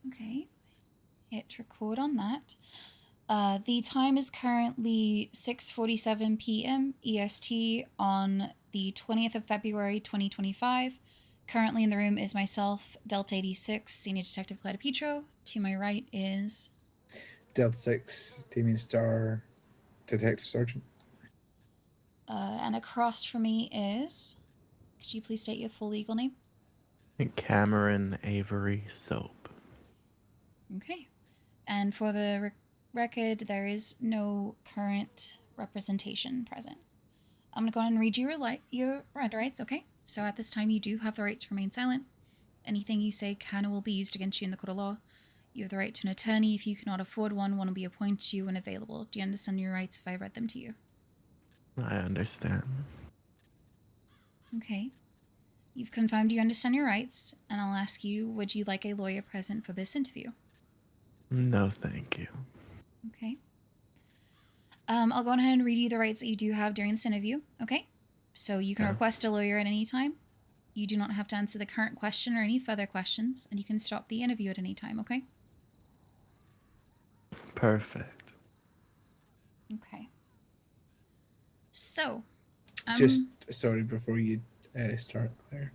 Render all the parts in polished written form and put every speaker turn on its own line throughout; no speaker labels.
Okay. Hit record on that. The time is currently 6:47 p.m. EST on the 20th of February 2025. Currently in the room is myself, Delta 86, Senior Detective Claire Petro. To my right is
Delta 6, Damien Star, Detective Sergeant.
and across from me is, could you please state your full legal name?
Cameron Avery-Soap.
Okay. And for the record, there is no current representation present. I'm going to go ahead and read you your rights, okay? So at this time, you do have the right to remain silent. Anything you say can or will be used against you in the court of law. You have the right to an attorney. If you cannot afford one will be appointed to you when available. Do you understand your rights if I read them to you?
I understand.
Okay. You've confirmed you understand your rights, and I'll ask you, would you like a lawyer present for this interview?
No, thank you.
Okay. I'll go ahead and read you the rights that you do have during this interview, okay? So you can request a lawyer at any time. You do not have to answer the current question or any further questions, and you can stop the interview at any time, okay?
Perfect.
Okay. So,
Just, sorry, before you start, Claire.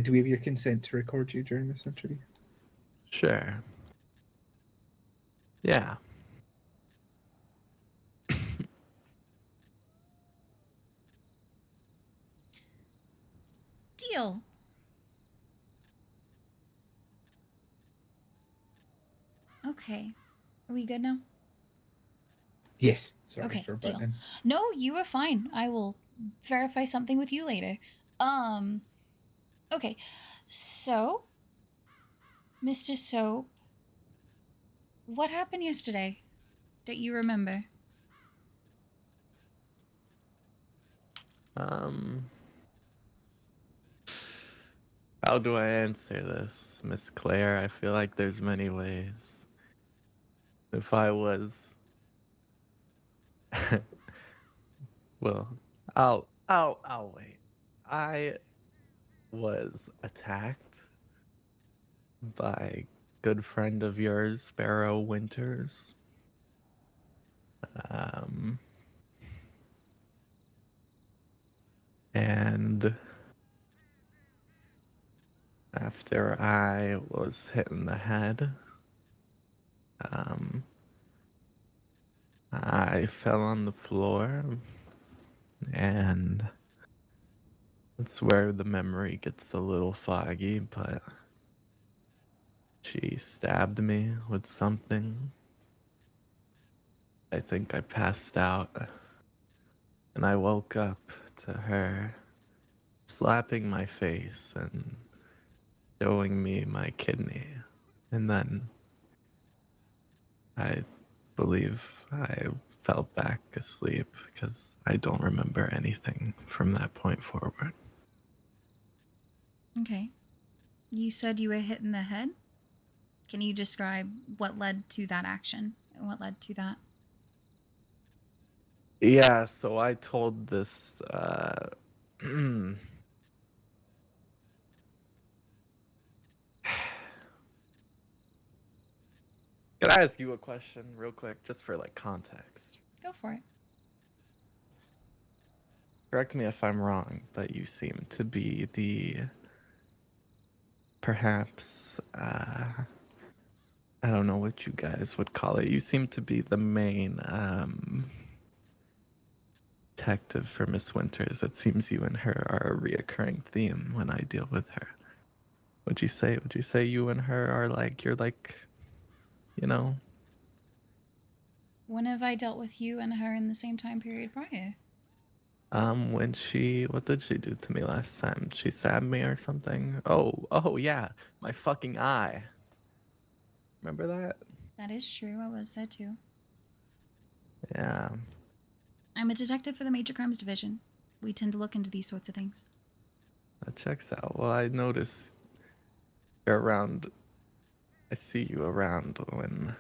Do we have your consent to record you during this interview?
Sure. Yeah.
deal. Okay. Are we good now?
Yes. Sorry
Okay,
for
deal.
butting.
No, you are fine. I will verify something with you later. Okay. So, Mr. Soap, what happened yesterday that you remember?
How do I answer this, Miss Claire? I feel like there's many ways. If I was... well, I'll wait. I was attacked by a good friend of yours, Sparrow Winters. And after I was hit in the head, I fell on the floor, and that's where the memory gets a little foggy, but she stabbed me with something. I think I passed out, and I woke up to her slapping my face and showing me my kidney. And then I believe I fell back asleep because I don't remember anything from that point forward.
Okay. You said you were hit in the head? Can you describe what led to that action and what led to that?
Yeah, so I told this, can I ask you a question real quick, just for like context?
Go for it.
Correct me if I'm wrong, but you seem to be the, perhaps, I don't know what you guys would call it. You seem to be the main, detective for Miss Winters. It seems you and her are a reoccurring theme when I deal with her. Would you say you and her are like, you're like, you know?
When have I dealt with you and her in the same time period prior?
What did she do to me last time? She stabbed me or something? Oh yeah, my fucking eye. Remember that?
That is true. I was there too.
Yeah.
I'm a detective for the Major Crimes Division. We tend to look into these sorts of things.
That checks out. Well, I notice you're around. I see you around when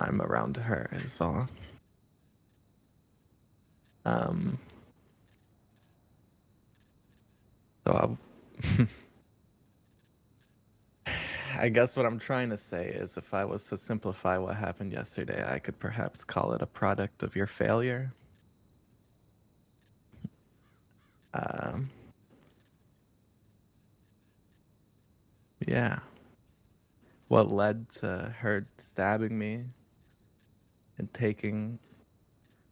I'm around her is all. So I guess what I'm trying to say is if I was to simplify what happened yesterday, I could perhaps call it a product of your failure. Um, yeah. What led to her stabbing me and taking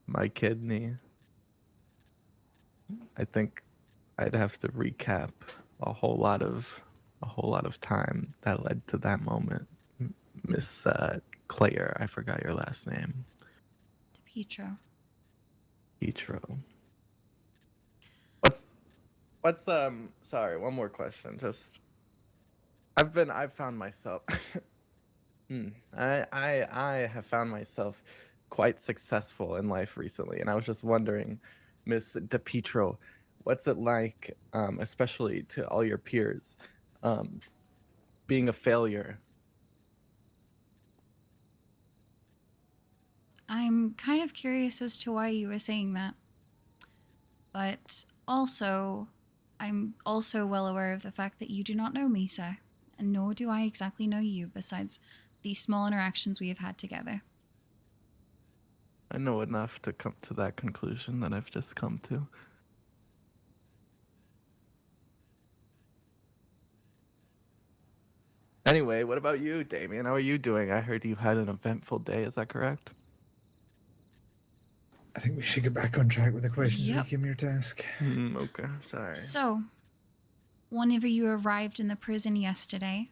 my kidney? I think I'd have to recap a whole lot of time that led to that moment. Miss Claire, I forgot your last name.
DePietro.
Petro. What's sorry, one more question. Just I've found myself I have found myself quite successful in life recently, and I was just wondering, Miss DePietro, what's it like, especially to all your peers, um, being a failure?
I'm kind of curious as to why you were saying that. But also, I'm also well aware of the fact that you do not know me, sir. And nor do I exactly know you, besides the small interactions we have had together.
I know enough to come to that conclusion that I've just come to. Anyway, what about you, Damien? How are you doing? I heard you had an eventful day. Is that correct?
I think we should get back on track with the questions that
Yep.
became your task.
Okay, sorry.
So, whenever you arrived in the prison yesterday,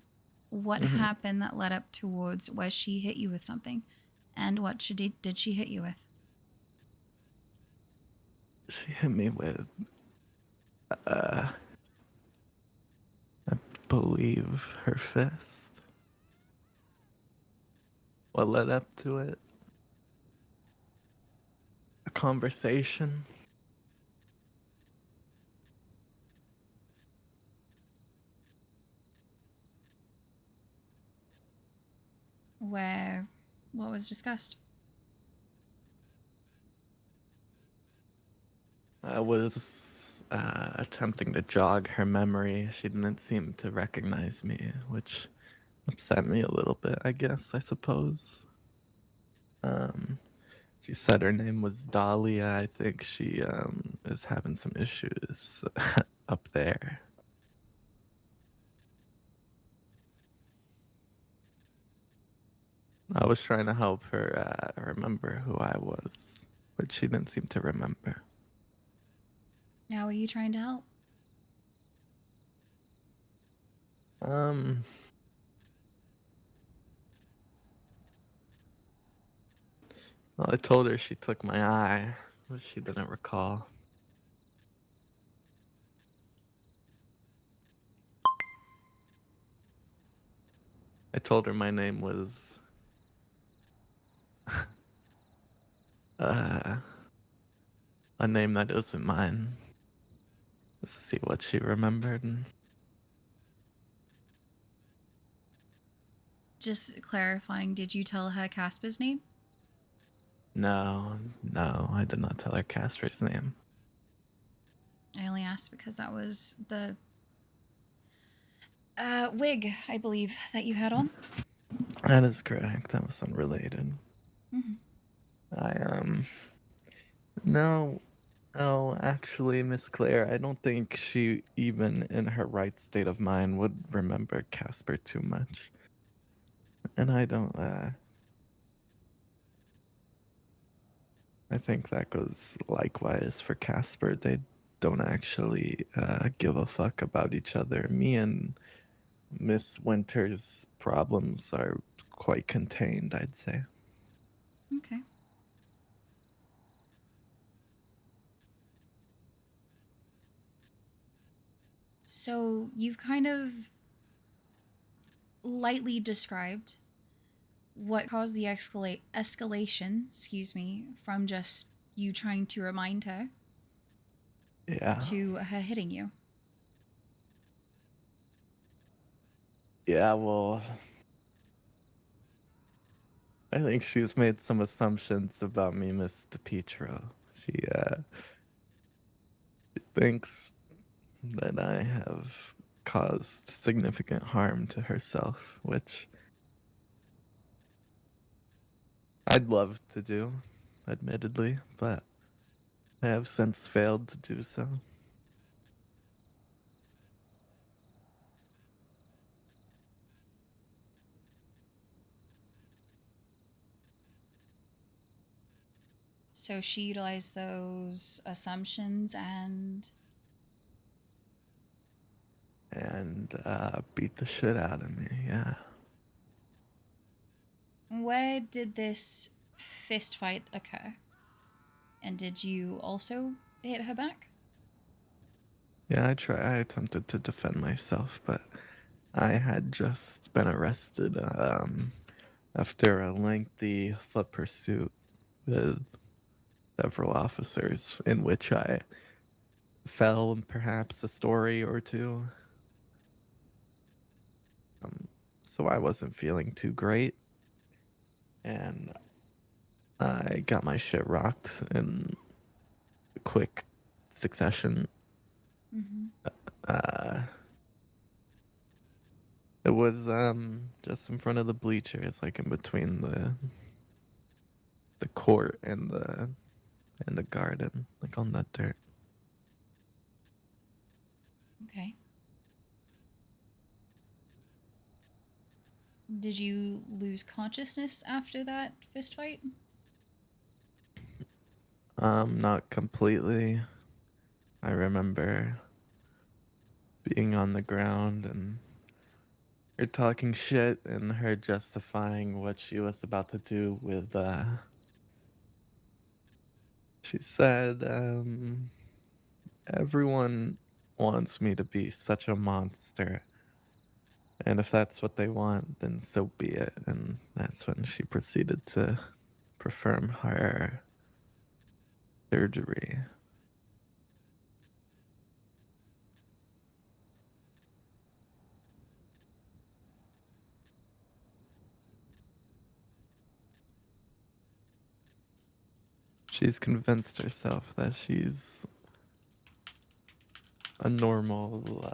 what happened that led up towards where she hit you with something? And what did she hit you with?
She hit me with, I believe, her fist. What led up to it? A conversation.
Where what was discussed?
I was attempting to jog her memory. She didn't seem to recognize me, which upset me a little bit, I guess, I suppose. She said her name was Dahlia. I think she is having some issues up there. I was trying to help her remember who I was, but she didn't seem to remember.
How are you trying to help?
Well, I told her she took my eye, but she didn't recall. I told her my name was a name that isn't mine. Let's see what she remembered.
Just clarifying, did you tell her Casper's name?
No, I did not tell her Casper's name.
I only asked because that was the wig, I believe, that you had on.
That is correct. That was unrelated.
Mm-hmm.
No, actually, Miss Claire, I don't think she, even in her right state of mind, would remember Casper too much. And I don't, I think that goes likewise for Casper. They don't actually give a fuck about each other. Me and Miss Winter's problems are quite contained, I'd say.
Okay. So you've kind of lightly described what caused the escalation, from just you trying to remind her
Yeah.
to her hitting you.
Yeah, well, I think she's made some assumptions about me, Miss DePietro. She thinks that I have caused significant harm to herself, which I'd love to do, admittedly, but I have since failed to do so.
So she utilized those assumptions and
beat the shit out of me, yeah.
where did this fist fight occur? And did you also hit her back?
Yeah, I attempted to defend myself, but I had just been arrested after a lengthy foot pursuit with several officers in which I fell perhaps a story or two. So I wasn't feeling too great, and I got my shit rocked in quick succession.
Mm-hmm.
Uh, it was just in front of the bleachers, like in between the court and the garden, like on that dirt.
Okay. Did you lose consciousness after that fist fight?
Not completely. I remember being on the ground and her talking shit and her justifying what she was about to do with, she said, everyone wants me to be such a monster. And if that's what they want, then so be it. And that's when she proceeded to perform her surgery. She's convinced herself that she's a normal,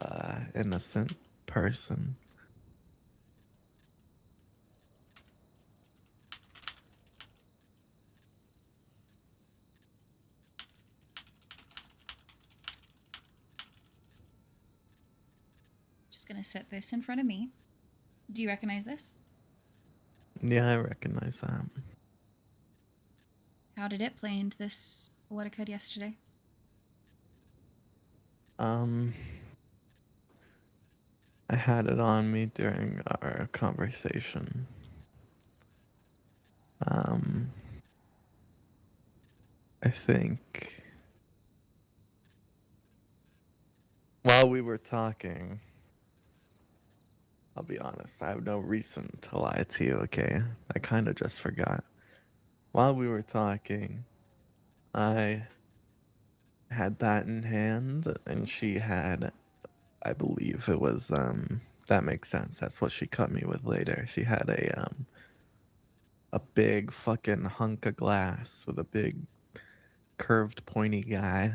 innocent person.
Just gonna set this in front of me. Do you recognize this?
Yeah, I recognize that.
How did it play into this, what occurred yesterday?
I had it on me during our conversation. I think while we were talking, I'll be honest, I have no reason to lie to you, okay? I kind of just forgot. While we were talking, I had that in hand, and she had, I believe it was, that makes sense. That's what she cut me with later. She had a big fucking hunk of glass with a big curved pointy guy.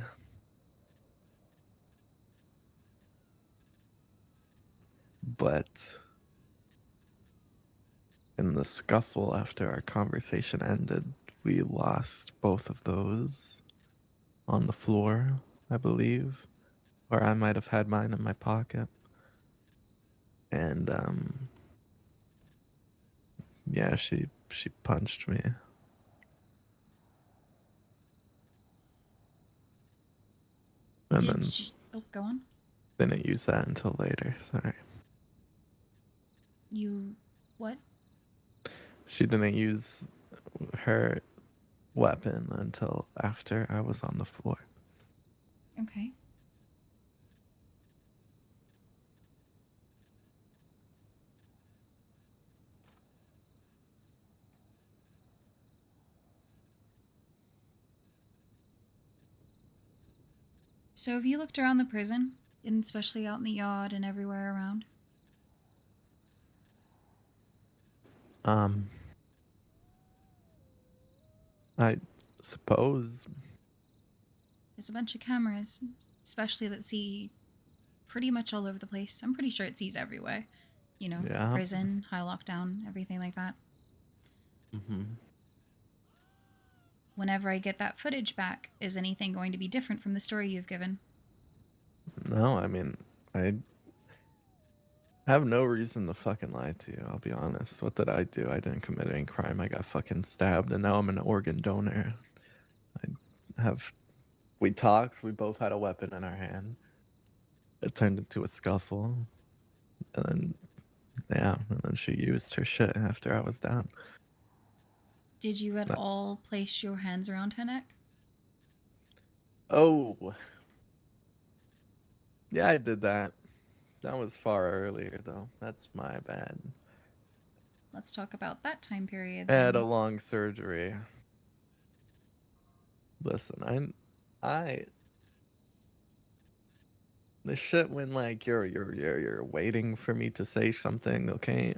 But in the scuffle after our conversation ended, we lost both of those on the floor, I believe. Or I might have had mine in my pocket. And yeah, she punched me. And then
Did you... Oh, go on.
didn't use that until later. Sorry.
You... What?
She didn't use her weapon until after I was on the floor.
Okay. So have you looked around the prison, and especially out in the yard and everywhere around?
I suppose.
There's a bunch of cameras, especially that see pretty much all over the place. I'm pretty sure it sees everywhere. You know,
Yeah.
prison, high lockdown, everything like that.
Mm-hmm.
Whenever I get that footage back, is anything going to be different from the story you've given?
No, I mean, I have no reason to fucking lie to you, I'll be honest. What did I do? I didn't commit any crime. I got fucking stabbed, and now I'm an organ donor. We talked, we both had a weapon in our hand. It turned into a scuffle, and then, yeah, and then she used her shit after I was down.
Did you at all place your hands around her neck?
Oh. Yeah, I did that. That was far earlier, though. That's my bad.
Let's talk about that time period
I had a
then.
long surgery. Listen, I the shit when like you're waiting for me to say something, okay?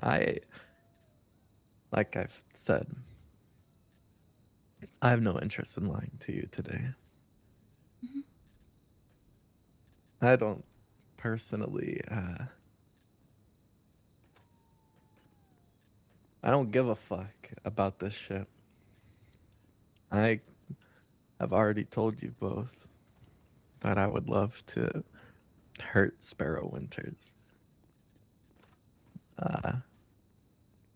Like I've said, I have no interest in lying to you today.
Mm-hmm.
I don't personally I don't give a fuck about this shit. I have already told you both that I would love to hurt Sparrow Winters.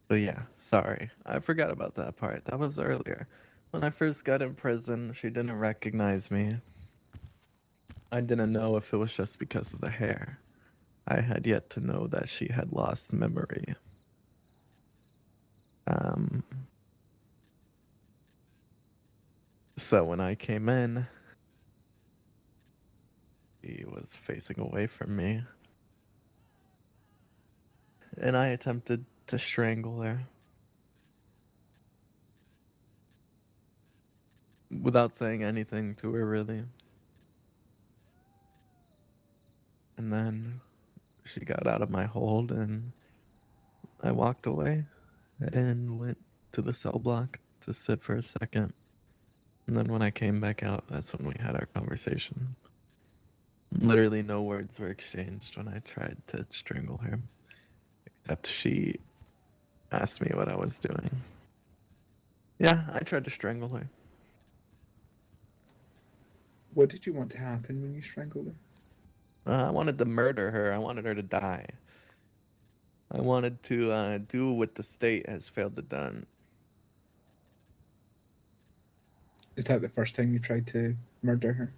But yeah, sorry. I forgot about that part. That was earlier. When I first got in prison, she didn't recognize me. I didn't know if it was just because of the hair. I had yet to know that she had lost memory. Um, so when I came in, she was facing away from me. And I attempted to strangle her. Without saying anything to her, really. And then she got out of my hold and I walked away and went to the cell block to sit for a second. And then when I came back out, that's when we had our conversation. Literally no words were exchanged when I tried to strangle her, except she asked me what I was doing. Yeah, I tried to strangle her.
What did you want to happen when you strangled her?
I wanted to murder her. I wanted her to die. I wanted to do what the state has failed to done.
Is that the first time you tried to murder her?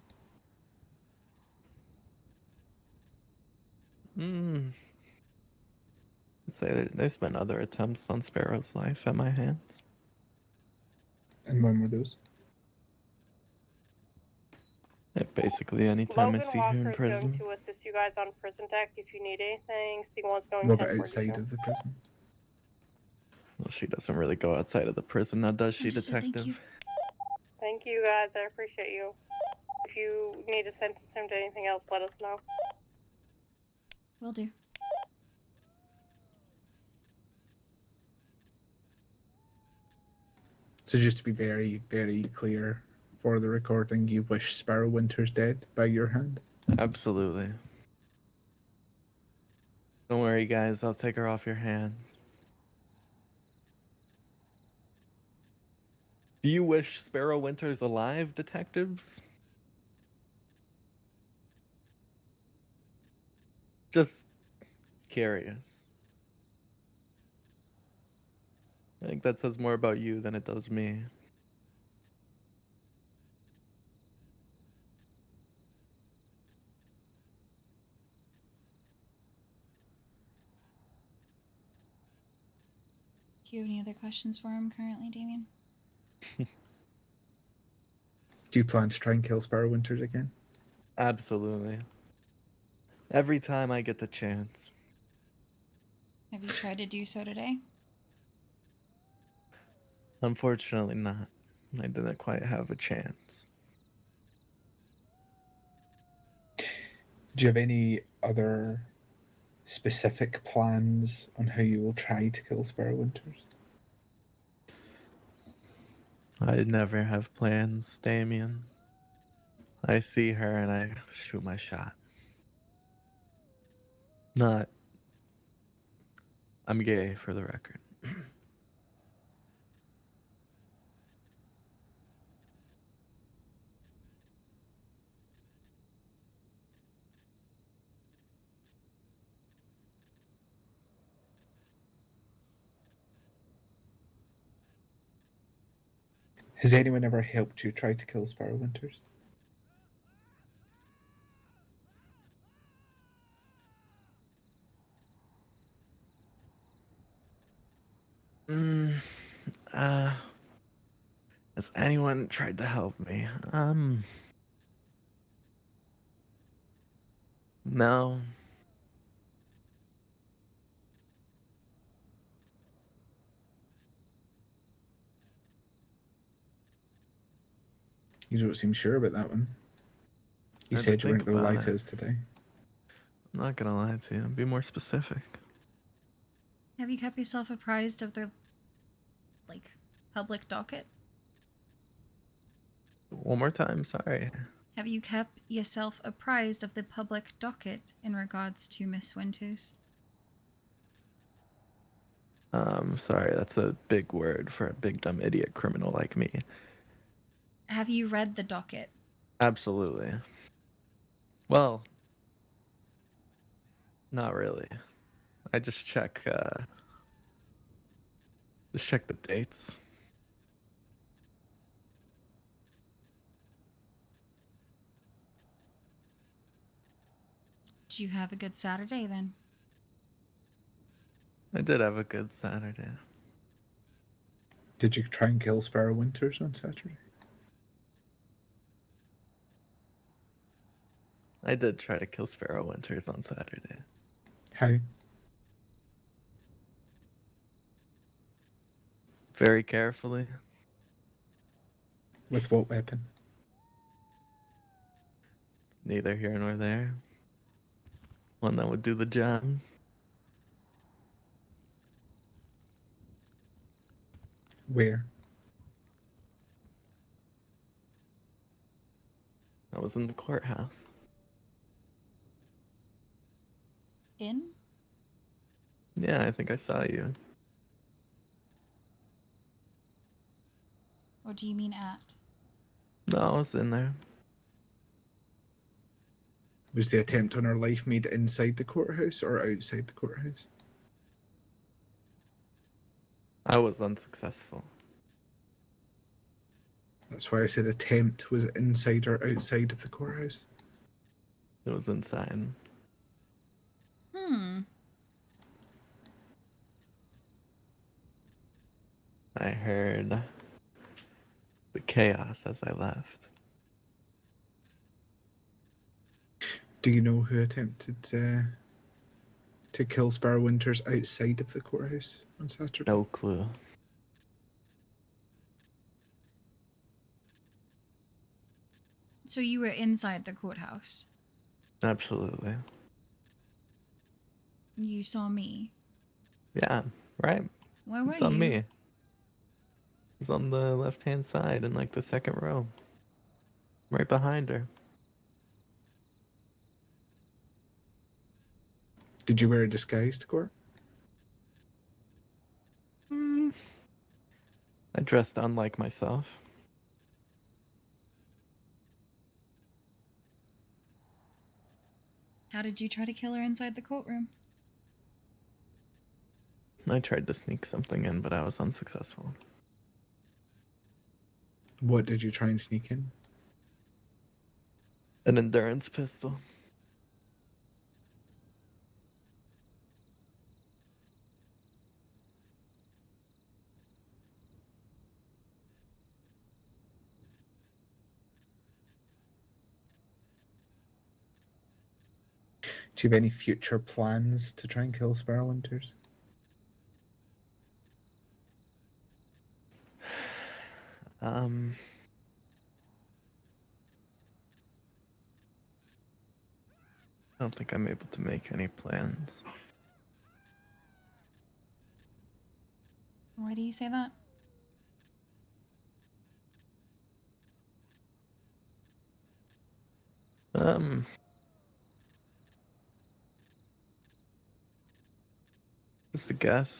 I'd say there's been other attempts on Sparrow's life at my hands.
And when were those?
Yeah, basically anytime I
Logan
see her in
Walker is going
prison.
to assist you guys on prison deck if you need anything. C1's going
What
10
about
for
outside
you.
of the prison?
Well, she doesn't really go outside of the prison now, does she,
Understood, thank
detective?
you.
Thank you guys, I appreciate you. If you need to sentence him to anything else, let us know.
Will do.
So just to be very, very clear for the recording, you wish Sparrow Winters dead by your hand?
Absolutely. Don't worry, guys. I'll take her off your hands. Do you wish Sparrow Winters alive, detectives? Just curious. I think that says more about you than it does me.
Do you have any other questions for him currently, Damien?
Do you plan to try and kill Sparrow Winters again?
Absolutely. Every time I get the chance.
Have you tried to do so today?
Unfortunately not. I didn't quite have a chance.
Do you have any other specific plans on how you will try to kill Sparrow Winters?
I never have plans, Damien. I see her and I shoot my shot. Not. I'm gay, for the record.
Has anyone ever helped you try to kill Sparrow Winters?
Mm, uh, has anyone tried to help me? No.
You don't seem sure about that one. You
I had to
said you
think
weren't going to lie
about
to
it.
us today.
I'm not gonna lie to you. Be more specific.
Have you kept yourself apprised of the, like, public docket?
One more time, sorry.
Have you kept yourself apprised of the public docket in regards to Miss Winters?
Sorry, that's a big word for a big dumb idiot criminal like me.
Have you read the docket?
Absolutely. Well, not really. I just check the dates.
Did you have a good Saturday then?
I did have a good Saturday.
Did you try and kill Sparrow Winters on Saturday?
I did try to kill Sparrow Winters on Saturday.
How?
Very carefully.
With what weapon?
Neither here nor there. One that would do the job.
Where?
I was in the courthouse.
In?
Yeah, I think I saw you.
Or do you mean at?
No, I was in there.
Was the attempt on her life made inside the courthouse or outside the courthouse?
I was unsuccessful.
That's why I said attempt. Was it inside or outside of the courthouse?
It was inside. I heard the chaos as I left.
Do you know who attempted to kill Sparrow Winters outside of the courthouse on Saturday?
No clue.
So you were inside the courthouse.
Absolutely.
You saw me.
Yeah, right.
Where were
It's on
you?
me. It's on the left-hand side in like the second row. Right behind her.
Did you wear a disguise to court?
I dressed unlike myself.
How did you try to kill her inside the courtroom?
I tried to sneak something in, but I was unsuccessful.
What did you try and sneak in?
An endurance pistol.
Do you have any future plans to try and kill Sparrow Winters?
I don't think I'm able to make any plans.
Why do you say that?
Just a guess.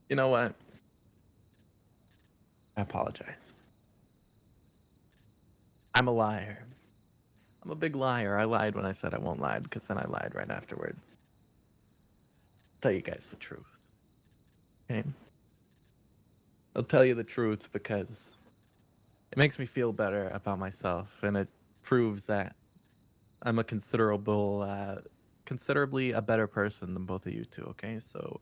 You know what? I apologize. I'm a liar. I'm a big liar. I lied when I said I won't lie, because then I lied right afterwards. Tell you guys the truth. Okay? I'll tell you the truth because it makes me feel better about myself, and it proves that I'm a considerably a better person than both of you two, okay? So,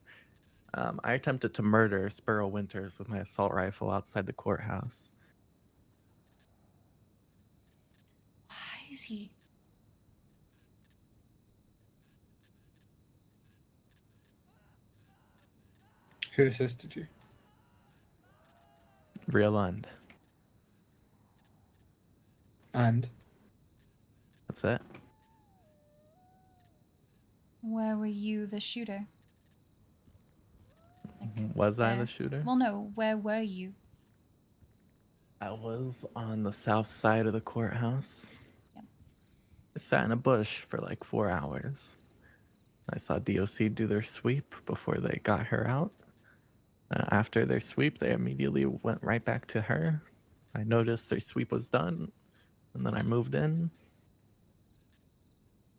I attempted to murder Sparrow Winters with my assault rifle outside the courthouse.
Why is he?
Who assisted you?
Real end.
And
That's it.
Where were you the shooter?
Was I the
where?
shooter?
Well, no. Where were you?
I was on the south side of the courthouse.
Yep.
I sat in a bush for like 4 hours. I saw DOC do their sweep before they got her out. After their sweep, they immediately went right back to her. I noticed their sweep was done, and then I moved in.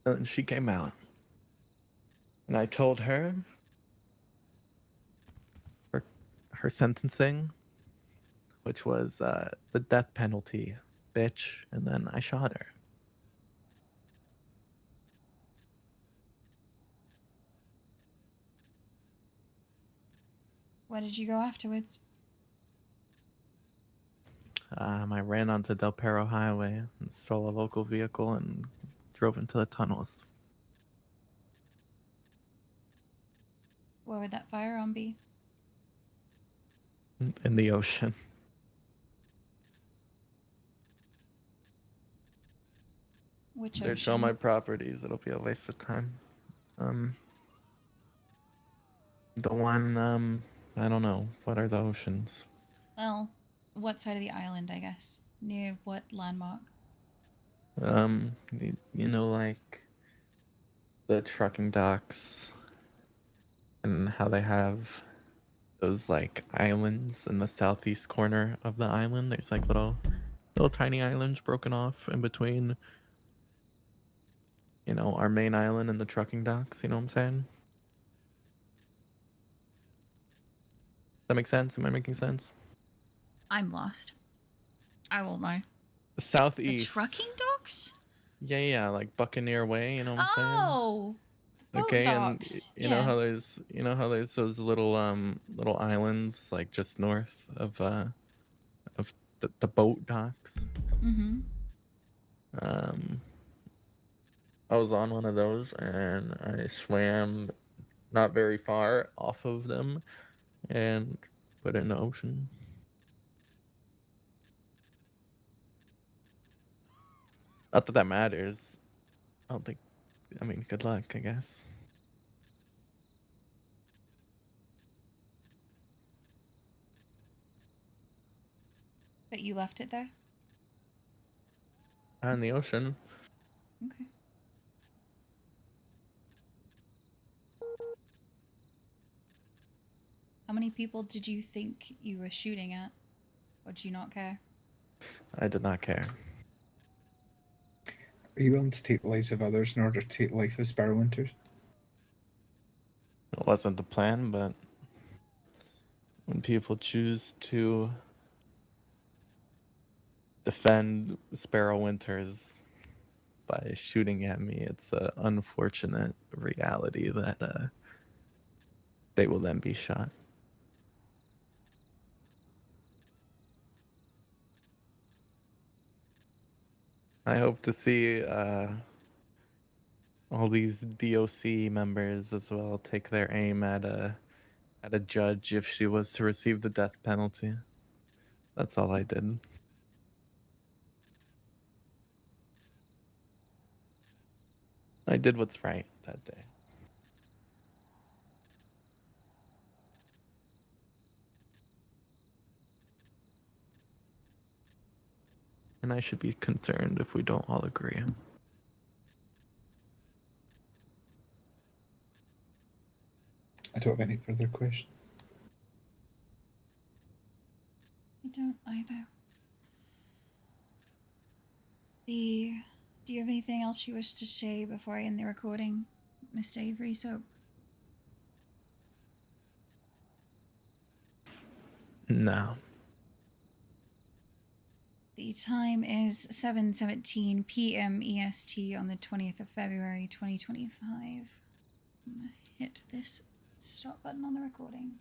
And she came out. And I told her her sentencing, which was the death penalty, bitch, and then I shot her.
Where did you go afterwards?
I ran onto Del Perro Highway and stole a local vehicle and drove into the tunnels.
Where would that firearm be?
In the ocean.
Which
They
ocean?
show my properties. It'll be a waste of time. The one, I don't know. What are the oceans?
Well, what side of the island, I guess? Near what landmark?
You know, like the trucking docks and how they have those like islands in the southeast corner of the island. There's like little tiny islands broken off in between, you know, our main island and the trucking docks. You know what I'm saying? Does that make sense? Am I making sense?
I'm lost. I won't lie. The
Southeast.
trucking docks?
Yeah, like Buccaneer Way. You know what I'm saying?
Oh, the boat
Okay, and
docks.
you
Yeah.
know how there's those little islands like just north of the boat docks.
Mm-hmm.
I was on one of those and I swam not very far off of them and put it in the ocean. Not that that matters. I don't think. I mean, good luck, I guess.
But you left it there?
Out in the ocean.
Okay. How many people did you think you were shooting at? Or did you not care?
I did not care.
are you willing to take the lives of others in order to take the life of Sparrow Winters?
It wasn't the plan, but when people choose to defend Sparrow Winters by shooting at me, it's an unfortunate reality that they will then be shot. I hope to see all these DOC members as well take their aim at a judge if she was to receive the death penalty. That's all I did. I did what's right that day. and I should be concerned if we don't all agree.
I don't have any further questions.
I don't either. Do you have anything else you wish to say before I end the recording, Mr. Avery-Soap?
No.
The time is 7:17 p.m. EST on the 20th of February, 2025. I'm gonna hit this stop button on the recording.